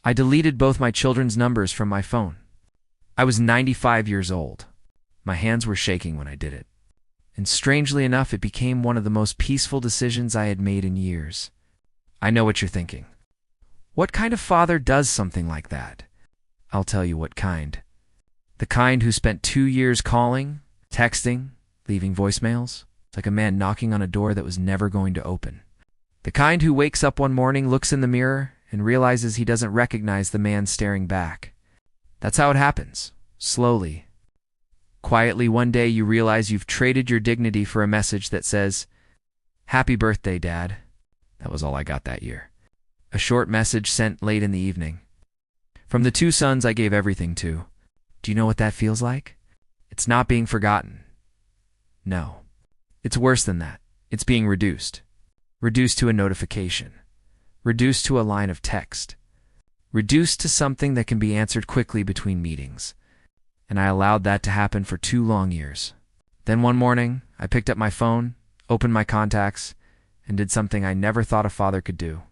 I deleted both my children's numbers from my phone. I was 95 years old. My hands were shaking when I did it. And strangely enough, it became one of the most peaceful decisions I had made in years. I know what you're thinking. What kind of father does something like that? I'll tell you what kind. The kind who spent 2 years calling, texting, leaving voicemails. It's like a man knocking on a door that was never going to open. The kind who wakes up one morning, looks in the mirror, and realizes he doesn't recognize the man staring back. That's how it happens. Slowly. Quietly, one day you realize you've traded your dignity for a message that says, "Happy birthday, Dad." That was all I got that year. A short message sent late in the evening. From the 2 sons I gave everything to. Do you know what that feels like? It's not being forgotten. No. It's worse than that. It's being reduced. Reduced to a notification. Reduced to a line of text. Reduced to something that can be answered quickly between meetings. And I allowed that to happen for 2 long years. Then one morning, I picked up my phone, opened my contacts, and did something I never thought a father could do.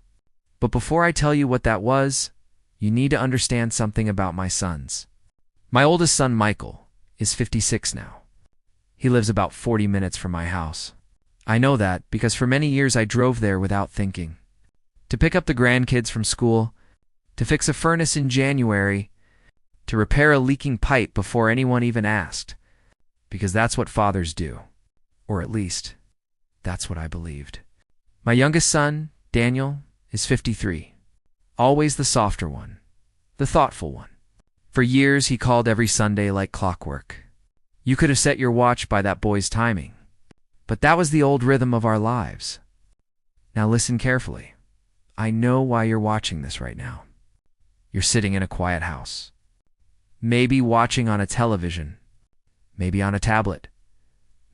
But before I tell you what that was, you need to understand something about my sons. My oldest son, Michael, is 56 now. He lives about 40 minutes from my house. I know that because for many years I drove there without thinking. To pick up the grandkids from school, to fix a furnace in January, to repair a leaking pipe before anyone even asked. Because that's what fathers do. Or at least, that's what I believed. My youngest son, Daniel, is 53. Always the softer one. The thoughtful one. For years he called every Sunday like clockwork. You could have set your watch by that boy's timing. But that was the old rhythm of our lives. Now listen carefully. I know why you're watching this right now. You're sitting in a quiet house. Maybe watching on a television. Maybe on a tablet.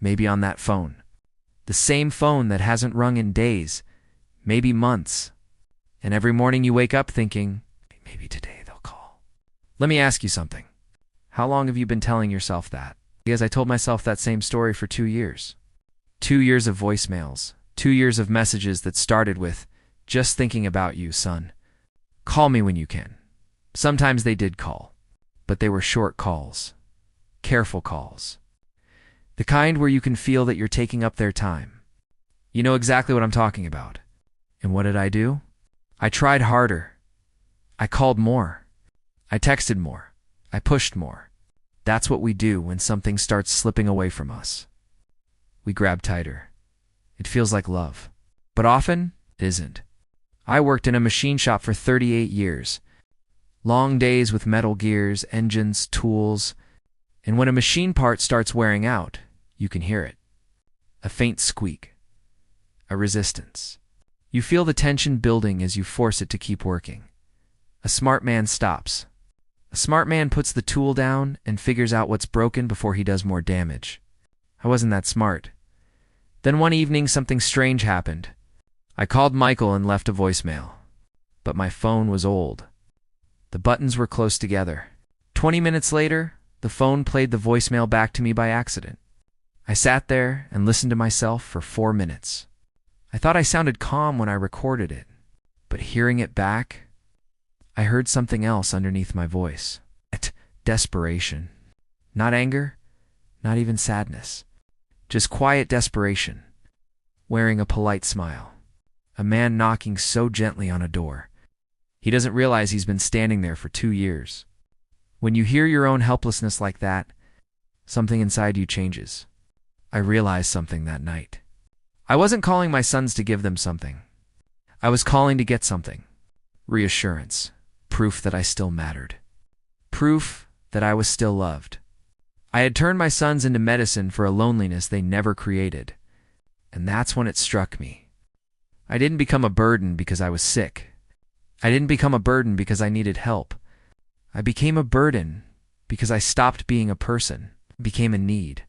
Maybe on that phone. The same phone that hasn't rung in days. Maybe months. And every morning you wake up thinking, maybe today they'll call. Let me ask you something. How long have you been telling yourself that? Because I told myself that same story for 2 years. 2 years of voicemails. 2 years of messages that started with, "Just thinking about you, son. Call me when you can." Sometimes they did call. But they were short calls. Careful calls. The kind where you can feel that you're taking up their time. You know exactly what I'm talking about. And what did I do? I tried harder. I called more. I texted more. I pushed more. That's what we do when something starts slipping away from us. We grab tighter. It feels like love. But often, it isn't. I worked in a machine shop for 38 years. Long days with metal gears, engines, tools. And when a machine part starts wearing out, you can hear it. A faint squeak. A resistance. You feel the tension building as you force it to keep working. A smart man stops. A smart man puts the tool down and figures out what's broken before he does more damage. I wasn't that smart. Then one evening something strange happened. I called Michael and left a voicemail. But my phone was old. The buttons were close together. 20 minutes later, the phone played the voicemail back to me by accident. I sat there and listened to myself for 4 minutes. I thought I sounded calm when I recorded it, but hearing it back, I heard something else underneath my voice. Desperation. Not anger, not even sadness. Just quiet desperation. Wearing a polite smile. A man knocking so gently on a door. He doesn't realize he's been standing there for 2 years. When you hear your own helplessness like that, something inside you changes. I realized something that night. I wasn't calling my sons to give them something. I was calling to get something. Reassurance. Proof that I still mattered. Proof that I was still loved. I had turned my sons into medicine for a loneliness they never created. And that's when it struck me. I didn't become a burden because I was sick. I didn't become a burden because I needed help. I became a burden because I stopped being a person, became a need.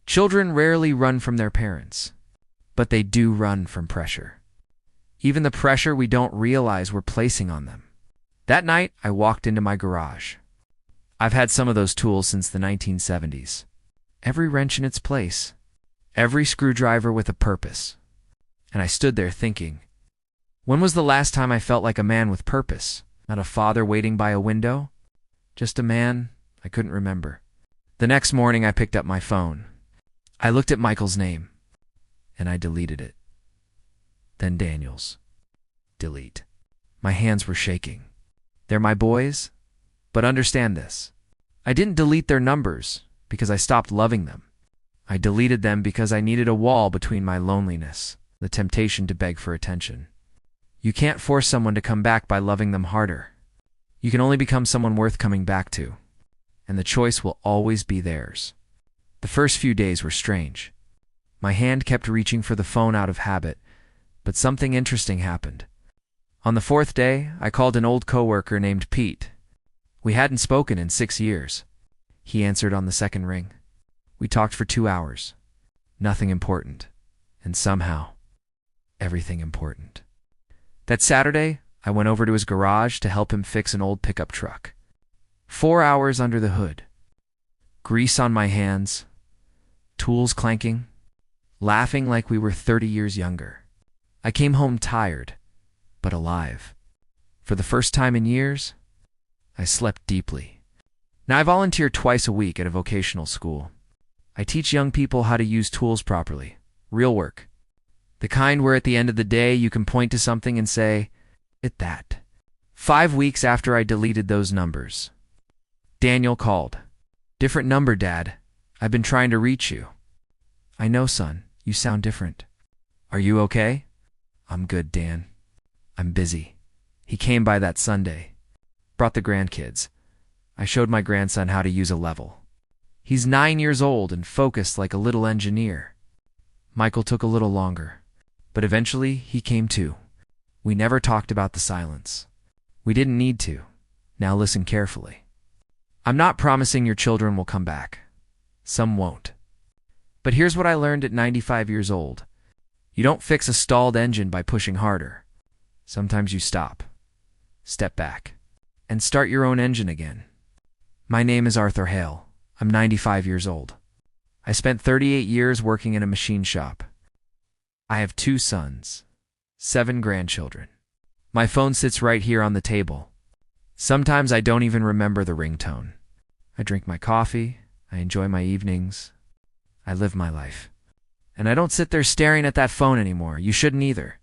Children rarely run from their parents, but they do run from pressure. Even the pressure we don't realize we're placing on them. That night, I walked into my garage. I've had some of those tools since the 1970s. Every wrench in its place. Every screwdriver with a purpose. And I stood there thinking, when was the last time I felt like a man with purpose? Not a father waiting by a window? Just a man I couldn't remember. The next morning I picked up my phone. I looked at Michael's name, and I deleted it. Then Daniel's. Delete. My hands were shaking. They're my boys, but understand this. I didn't delete their numbers because I stopped loving them. I deleted them because I needed a wall between my loneliness, the temptation to beg for attention. You can't force someone to come back by loving them harder. You can only become someone worth coming back to, and the choice will always be theirs. The first few days were strange. My hand kept reaching for the phone out of habit, but something interesting happened. On the fourth day, I called an old coworker named Pete. We hadn't spoken in 6 years. He answered on the second ring. We talked for 2 hours. Nothing important, and somehow, everything important. That Saturday, I went over to his garage to help him fix an old pickup truck. 4 hours under the hood. Grease on my hands, tools clanking, laughing like we were 30 years younger. I came home tired, but alive. For the first time in years, I slept deeply. Now I volunteer twice a week at a vocational school. I teach young people how to use tools properly, real work. The kind where at the end of the day you can point to something and say, "It that." 5 weeks after I deleted those numbers, Daniel called. "Different number, Dad. I've been trying to reach you." "I know, son. You sound different." "Are you okay?" "I'm good, Dan. I'm busy." He came by that Sunday. Brought the grandkids. I showed my grandson how to use a level. He's 9 years old and focused like a little engineer. Michael took a little longer, but eventually he came too. We never talked about the silence. We didn't need to. Now listen carefully. I'm not promising your children will come back. Some won't. But here's what I learned at 95 years old. You don't fix a stalled engine by pushing harder. Sometimes you stop, step back, and start your own engine again. My name is Hale. I'm 95 years old. I spent 38 years working in a machine shop. I have 2 sons, 7 grandchildren. My phone sits right here on the table. Sometimes I don't even remember the ringtone. I drink my coffee, I enjoy my evenings, I live my life. And I don't sit there staring at that phone anymore. You shouldn't either.